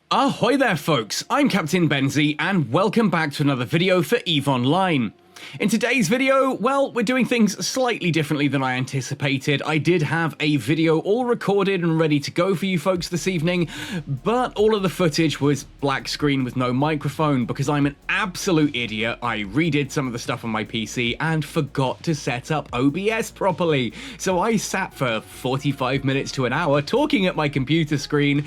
Ahoy there folks, I'm Captain Benzie and welcome back to another video for EVE Online. In today's video, well, we're doing things slightly differently than I anticipated. I did have a video all recorded and ready to go for you folks this evening, but all of the footage was black screen with no microphone because I'm an absolute idiot. I redid some of the stuff on my PC and forgot to set up OBS properly. So I sat for 45 minutes to an hour talking at my computer screen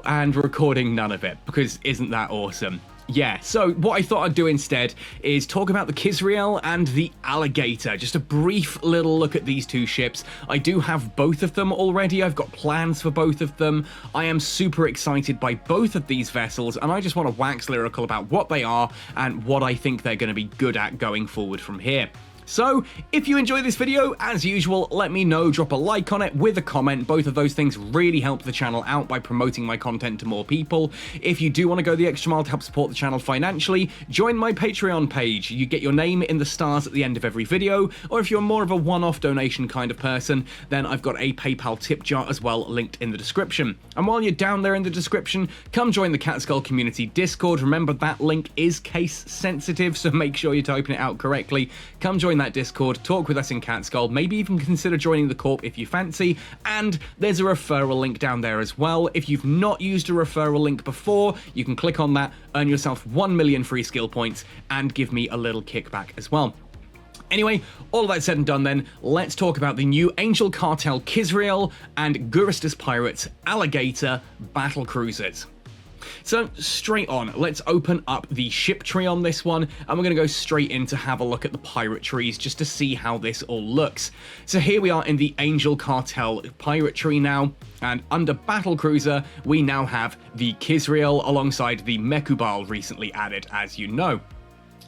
and recording none of it, because isn't that awesome? Yeah, so what I thought I'd do instead is talk about the Kizriel and the Alligator. Just a brief little look at these two ships. I do have both of them already. I've got plans for both of them. I am super excited by both of these vessels, and I just want to wax lyrical about what they are and what I think they're going to be good at going forward from here. So, if you enjoy this video, as usual, let me know, drop a like on it with a comment. Both of those things really help the channel out by promoting my content to more people. If you do want to go the extra mile to help support the channel financially, join my Patreon page. You get your name in the stars at the end of every video, or if you're more of a one-off donation kind of person, then I've got a PayPal tip jar as well linked in the description. And while you're down there in the description, come join the Catskull Community Discord. Remember, that link is case sensitive, so make sure you're typing it out correctly. Come join that Discord, talk with us in Catskull, maybe even consider joining the Corp if you fancy, and there's a referral link down there as well. If you've not used a referral link before, you can click on that, earn yourself 1 million free skill points, and give me a little kickback as well. Anyway, all of that said and done then, let's talk about the new Angel Cartel Kizriel and Guristas Pirates Alligator Battlecruisers. So straight on, let's open up the ship tree on this one, and we're going to go straight in to have a look at the pirate trees just to see how this all looks. So here we are in the Angel Cartel pirate tree now, and under Battlecruiser we now have the Kizriel alongside the Mekubal recently added, as you know.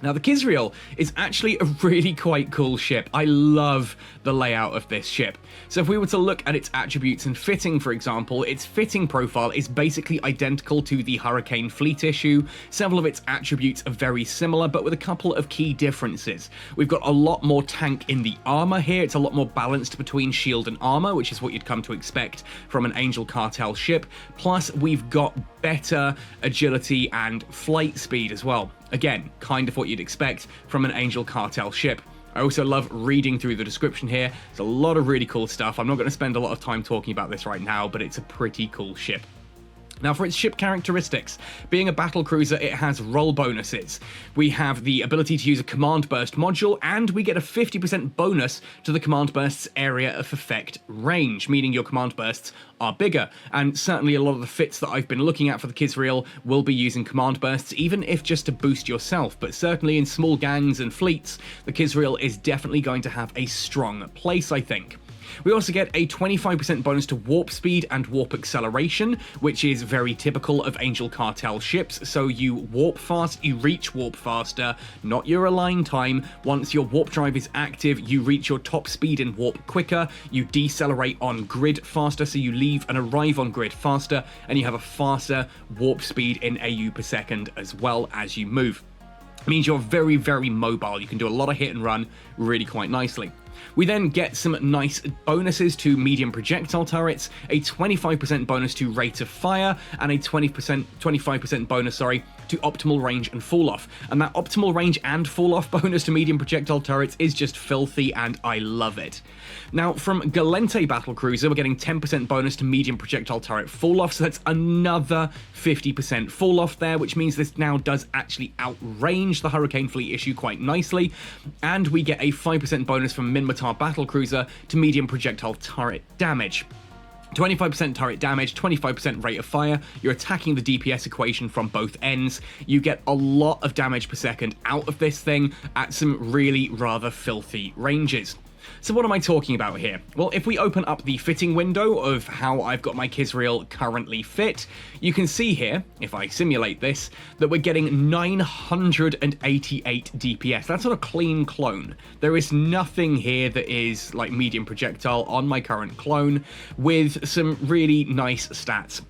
Now, the Kizriel is actually a really quite cool ship. I love the layout of this ship. So if we were to look at its attributes and fitting, for example, its fitting profile is basically identical to the Hurricane Fleet issue. Several of its attributes are very similar, but with a couple of key differences. We've got a lot more tank in the armor here. It's a lot more balanced between shield and armor, which is what you'd come to expect from an Angel Cartel ship. Plus, we've got better agility and flight speed as well. Again, kind of what you'd expect from an Angel Cartel ship. I also love reading through the description here. There's a lot of really cool stuff. I'm not going to spend a lot of time talking about this right now, but it's a pretty cool ship. Now, for its ship characteristics, being a battlecruiser, it has roll bonuses. We have the ability to use a command burst module, and we get a 50% bonus to the command burst's area of effect range, meaning your command bursts are bigger. And certainly a lot of the fits that I've been looking at for the Kizriel will be using command bursts, even if just to boost yourself. But certainly in small gangs and fleets, the Kizriel is definitely going to have a strong place, I think. We also get a 25% bonus to warp speed and warp acceleration, which is very typical of Angel Cartel ships. So you warp fast, you reach warp faster, not your align time. Once your warp drive is active, you reach your top speed and warp quicker. You decelerate on grid faster, so you leave and arrive on grid faster, and you have a faster warp speed in AU per second as well as you move. It means you're very, very mobile. You can do a lot of hit and run really quite nicely. We then get some nice bonuses to medium projectile turrets, a 25% bonus to rate of fire, and a 25% bonus, to optimal range and fall off. And that optimal range and fall off bonus to medium projectile turrets is just filthy, and I love it. Now, from Galente Battlecruiser, we're getting 10% bonus to medium projectile turret fall off, so that's another 50% fall off there, which means this now does actually outrange the Hurricane Fleet issue quite nicely. And we get a 5% bonus from Minmatar Battlecruiser to medium projectile turret damage. 25% turret damage, 25% rate of fire. You're attacking the DPS equation from both ends. You get a lot of damage per second out of this thing at some really rather filthy ranges. So what am I talking about here? Well, if we open up the fitting window of how I've got my Kizriel currently fit, you can see here, if I simulate this, that we're getting 988 DPS. That's not a clean clone. There is nothing here that is like medium projectile on my current clone with some really nice stats.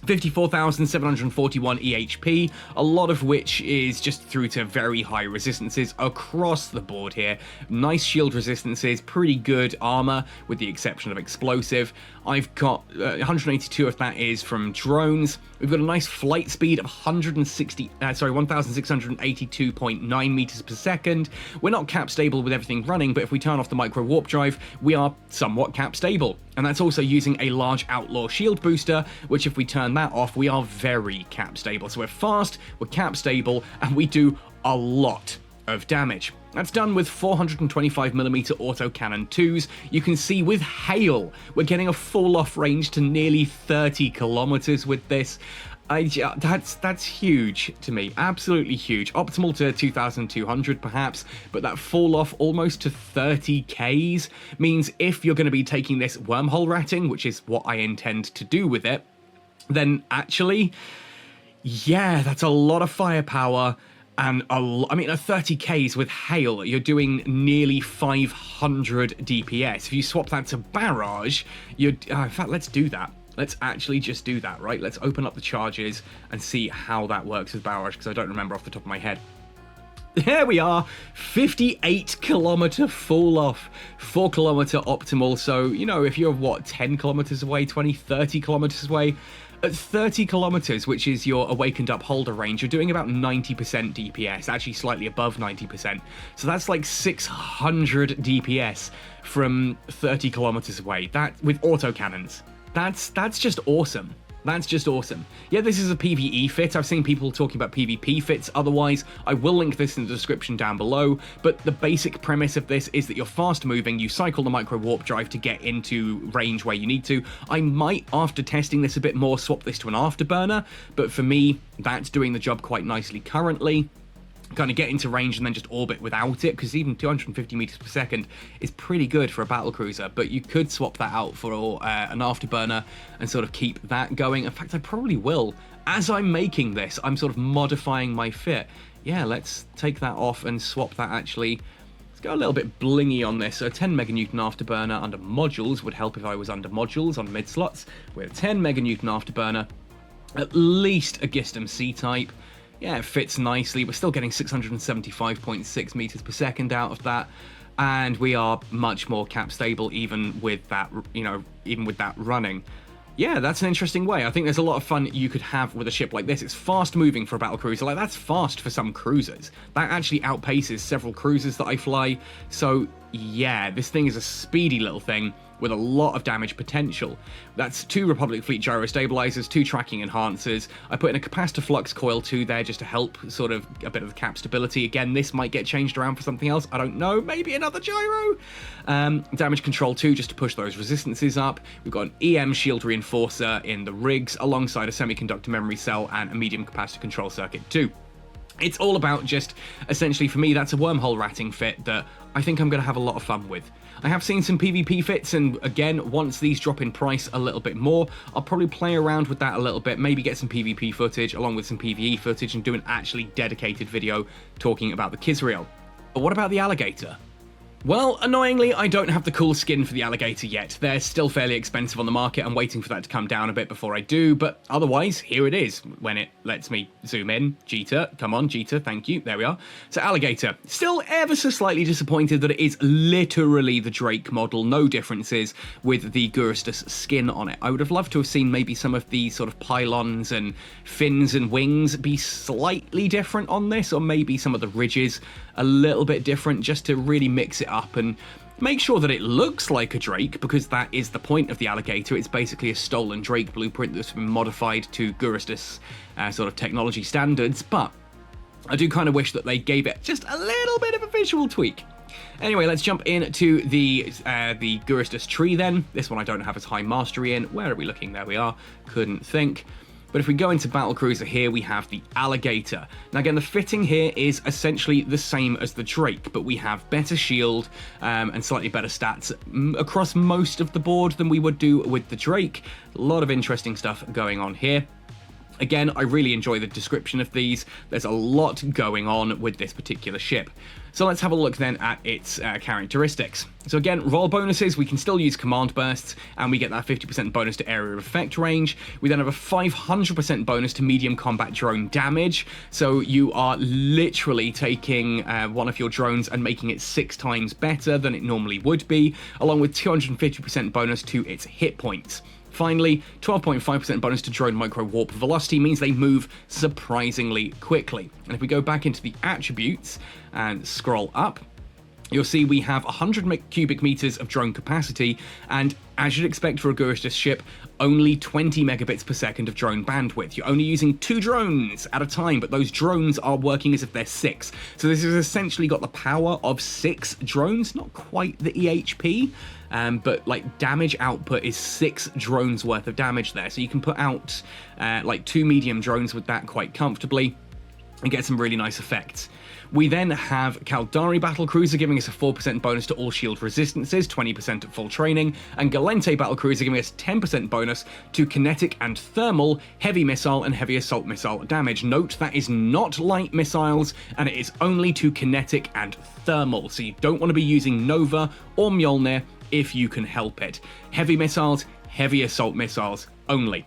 54,741 EHP, a lot of which is just through to very high resistances across the board here. Nice shield resistances, pretty good armor, with the exception of explosive. I've got 182 of that is from drones. We've got a nice flight speed of 1,682.9 meters per second. We're not cap stable with everything running, but if we turn off the micro warp drive, we are somewhat cap stable. And that's also using a large outlaw shield booster, which if we turn that off, we are very cap stable. So we're fast, we're cap stable, and we do a lot of damage. That's done with 425mm autocannon 2s. You can see with hail, we're getting a full off range to nearly 30 kilometers with this. That's huge to me, absolutely huge. Optimal to 2,200 perhaps, but that fall off almost to 30 Ks means if you're going to be taking this wormhole ratting, which is what I intend to do with it, then actually, yeah, that's a lot of firepower. And a 30 Ks with hail, you're doing nearly 500 DPS. If you swap that to barrage, in fact, let's do that. Let's actually just do that, right? Let's open up the charges and see how that works with barrage, because I don't remember off the top of my head. There we are, 58 kilometer fall off, 4 kilometer optimal. So, you know, if you're, what, 10 kilometers away, 20, 30 kilometers away, at 30 kilometers, which is your awakened up holder range, you're doing about 90% DPS, actually slightly above 90%. So that's like 600 DPS from 30 kilometers away. That with autocannons. That's just awesome. That's just awesome. Yeah, this is a PvE fit. I've seen people talking about PvP fits otherwise. I will link this in the description down below, but the basic premise of this is that you're fast moving, you cycle the micro warp drive to get into range where you need to. I might, after testing this a bit more, swap this to an afterburner, but for me, that's doing the job quite nicely currently. Kind of get into range and then just orbit without it, because even 250 meters per second is pretty good for a battlecruiser, but you could swap that out for an afterburner and sort of keep that going. In fact, I probably will. As I'm making this, I'm sort of modifying my fit. Yeah, let's take that off and swap that actually. Let's go a little bit blingy on this. So 10 meganewton afterburner under modules would help if I was under modules on mid slots. With 10 meganewton afterburner, at least a Gistum C-type. Yeah, it fits nicely. We're still getting 675.6 meters per second out of that, and we are much more cap stable even with that, even with that running. Yeah, that's an interesting way. I think there's a lot of fun you could have with a ship like this. It's fast moving for a battlecruiser. Like, that's fast for some cruisers. That actually outpaces several cruisers that I fly. So yeah, this thing is a speedy little thing with a lot of damage potential. That's 2 Republic Fleet gyro stabilizers, 2 tracking enhancers. I put in a capacitor flux coil too there just to help sort of a bit of the cap stability. Again, this might get changed around for something else. I don't know, maybe another gyro? Damage control 2 just to push those resistances up. We've got an EM shield reinforcer in the rigs alongside a semiconductor memory cell and a medium capacitor control circuit too. It's all about just, essentially for me, that's a wormhole ratting fit that I think I'm going to have a lot of fun with. I have seen some PvP fits, and again, once these drop in price a little bit more, I'll probably play around with that a little bit, maybe get some PvP footage along with some PvE footage and do an actually dedicated video talking about the Kizrael. But what about the alligator? Well, annoyingly, I don't have the cool skin for the alligator yet. They're still fairly expensive on the market. I'm waiting for that to come down a bit before I do, but otherwise, here it is, when it lets me zoom in. Jita, come on, Jita, thank you. There we are. So alligator, still ever so slightly disappointed that it is literally the Drake model, no differences with the Gurustus skin on it. I would have loved to have seen maybe some of the sort of pylons and fins and wings be slightly different on this, or maybe some of the ridges a little bit different, just to really mix it up and make sure that it looks like a Drake, because that is the point of the alligator. It's basically a stolen Drake blueprint that's been modified to Gurustus sort of technology standards, but I do kind of wish that they gave it just a little bit of a visual tweak. Anyway, let's jump into the Gurustus tree then. This one I don't have as high mastery in. Where are we looking? There we are. Couldn't think. But if we go into Battlecruiser here, we have the alligator. Now again, the fitting here is essentially the same as the Drake, but we have better shield and slightly better stats across most of the board than we would do with the Drake. A lot of interesting stuff going on here. Again, I really enjoy the description of these. There's a lot going on with this particular ship. So let's have a look then at its characteristics. So again, roll bonuses, we can still use command bursts, and we get that 50% bonus to area of effect range. We then have a 500% bonus to medium combat drone damage. So you are literally taking one of your drones and making it 6 times better than it normally would be, along with 250% bonus to its hit points. Finally, 12.5% bonus to drone micro warp velocity means they move surprisingly quickly. And if we go back into the attributes and scroll up, you'll see we have 100 cubic meters of drone capacity, and as you'd expect for a Gurustus ship, only 20 megabits per second of drone bandwidth. You're only using 2 drones at a time, but those drones are working as if they're 6. So this has essentially got the power of 6 drones, not quite the EHP, but like damage output is 6 drones worth of damage there. So you can put out like 2 medium drones with that quite comfortably and get some really nice effects. We then have Caldari Battlecruiser giving us a 4% bonus to all shield resistances, 20% at full training, and Galente Battlecruiser giving us 10% bonus to kinetic and thermal, heavy missile, and heavy assault missile damage. Note that is not light missiles, and it is only to kinetic and thermal, so you don't want to be using Nova or Mjolnir if you can help it. Heavy missiles, heavy assault missiles only.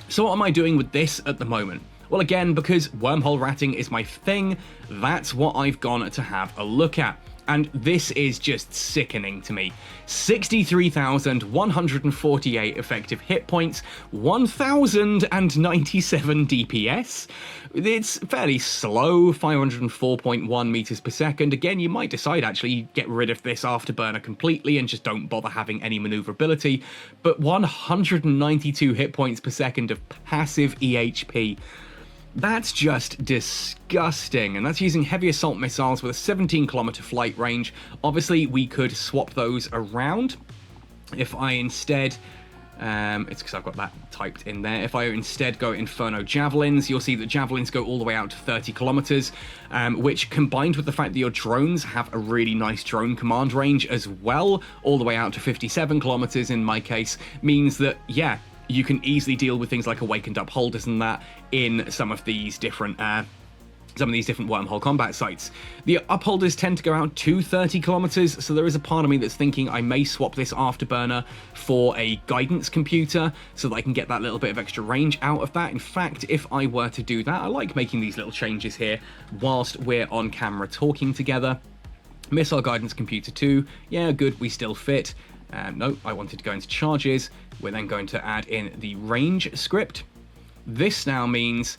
So what am I doing with this at the moment? Well, again, because wormhole ratting is my thing, that's what I've gone to have a look at. And this is just sickening to me. 63,148 effective hit points, 1,097 DPS. It's fairly slow, 504.1 meters per second. Again, you might decide actually get rid of this afterburner completely and just don't bother having any maneuverability. But 192 hit points per second of passive EHP. That's just disgusting, and that's using heavy assault missiles with a 17-kilometer flight range. Obviously, we could swap those around. If I instead, it's because I've got that typed in there. If I instead go Inferno Javelins, you'll see that Javelins go all the way out to 30 kilometers, which combined with the fact that your drones have a really nice drone command range as well, all the way out to 57 kilometers in my case, means that, yeah, you can easily deal with things like awakened upholders and that in some of these different wormhole combat sites. The upholders tend to go out to 30 kilometers, so there is a part of me that's thinking I may swap this afterburner for a guidance computer so that I can get that little bit of extra range out of that. In fact, if I were to do that, I like making these little changes here whilst we're on camera talking together. Missile guidance computer 2, yeah, good, we still fit. No, I wanted to go into charges. We're then going to add in the range script. This now means,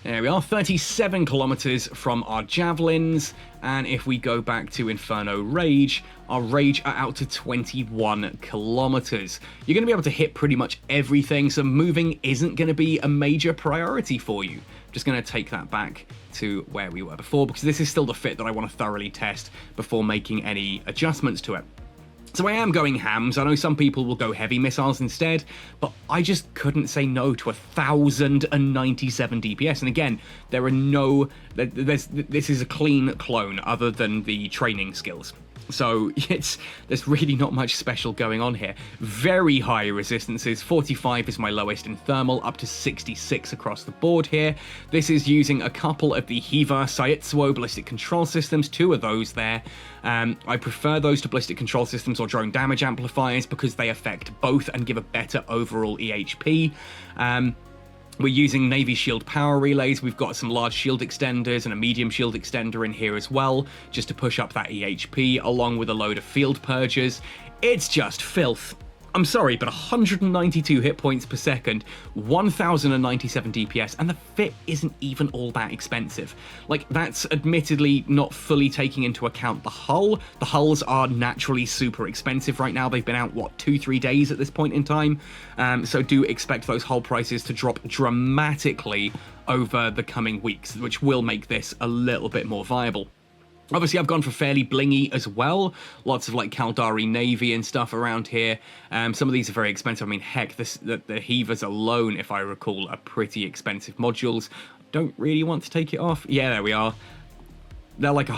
there we are, 37 kilometers from our javelins, and if we go back to Inferno Rage, our Rage are out to 21 kilometers. You're going to be able to hit pretty much everything, so moving isn't going to be a major priority for you. I'm just going to take that back to where we were before, because this is still the fit that I want to thoroughly test before making any adjustments to it. So I am going hams. I know some people will go heavy missiles instead, but I just couldn't say no to 1,097 DPS. And again, there are no, this is a clean clone other than the training skills. So there's really not much special going on here. Very high resistances, 45 is my lowest in thermal, up to 66 across the board here. This is using a couple of the Hiva Saitsuo ballistic control systems, 2 of those there. I prefer those to ballistic control systems or drone damage amplifiers because they affect both and give a better overall EHP. We're using Navy Shield power relays. We've got some large shield extenders and a medium shield extender in here as well, just to push up that EHP, along with a load of field purgers. It's just filth. I'm sorry, but 192 hit points per second, 1,097 DPS, and the fit isn't even all that expensive. Like, that's admittedly not fully taking into account the hull. The hulls are naturally super expensive right now. They've been out, what, 2-3 days at this point in time? So do expect those hull prices to drop dramatically over the coming weeks, which will make this a little bit more viable. Obviously, I've gone for fairly blingy as well. Lots of like Caldari Navy and stuff around here. Some of these are very expensive. I mean, heck, the Hivas alone, if I recall, are pretty expensive modules. Don't really want to take it off. Yeah, there we are. They're like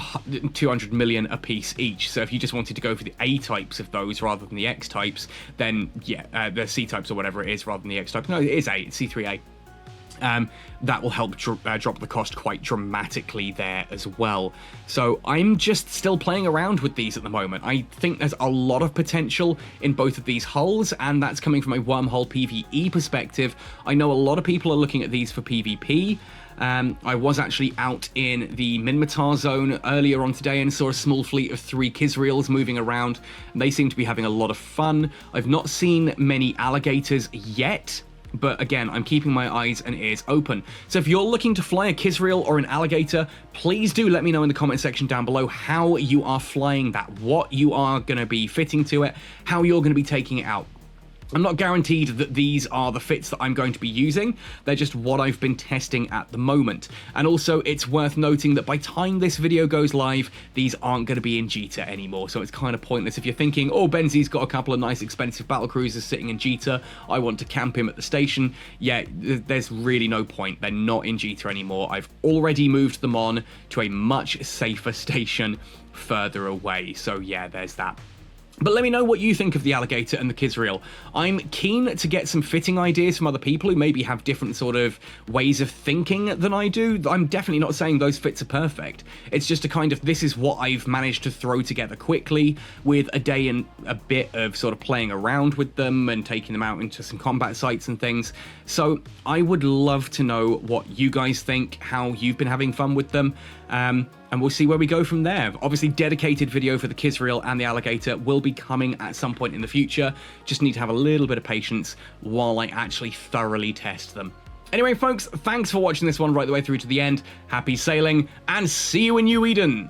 200 million a piece each. So if you just wanted to go for the A types of those rather than the X types, then yeah, the C types or whatever it is rather than the X types. No, it is A, it's C3A. that will help drop the cost quite dramatically there as well. So I'm just still playing around with these at the moment. I think there's a lot of potential in both of these hulls, and that's coming from a wormhole PvE perspective. I know a lot of people are looking at these for PvP. I was actually out in the Minmatar zone earlier on today and saw a small fleet of 3 Kizreels moving around. They seem to be having a lot of fun. I've not seen many alligators yet, but again, I'm keeping my eyes and ears open. So if you're looking to fly a Kizreel or an alligator, please do let me know in the comment section down below how you are flying that, what you are going to be fitting to it, how you're going to be taking it out. I'm not guaranteed that these are the fits that I'm going to be using. They're just what I've been testing at the moment. And also, it's worth noting that by time this video goes live, these aren't going to be in Jita anymore. So it's kind of pointless if you're thinking, oh, Benzi's got a couple of nice expensive battlecruisers sitting in Jita, I want to camp him at the station. Yeah, there's really no point. They're not in Jita anymore. I've already moved them on to a much safer station further away. So yeah, there's that. But let me know what you think of the alligator and the Kizreel. I'm keen to get some fitting ideas from other people who maybe have different sort of ways of thinking than I do. I'm definitely not saying those fits are perfect. It's just a kind of, this is what I've managed to throw together quickly with a day and a bit of sort of playing around with them and taking them out into some combat sites and things. So I would love to know what you guys think, how you've been having fun with them. And we'll see where we go from there. Obviously, dedicated video for the Kizreel and the alligator will be coming at some point in the future. Just need to have a little bit of patience while I actually thoroughly test them. Anyway, folks, thanks for watching this one right the way through to the end. Happy sailing, and see you in New Eden!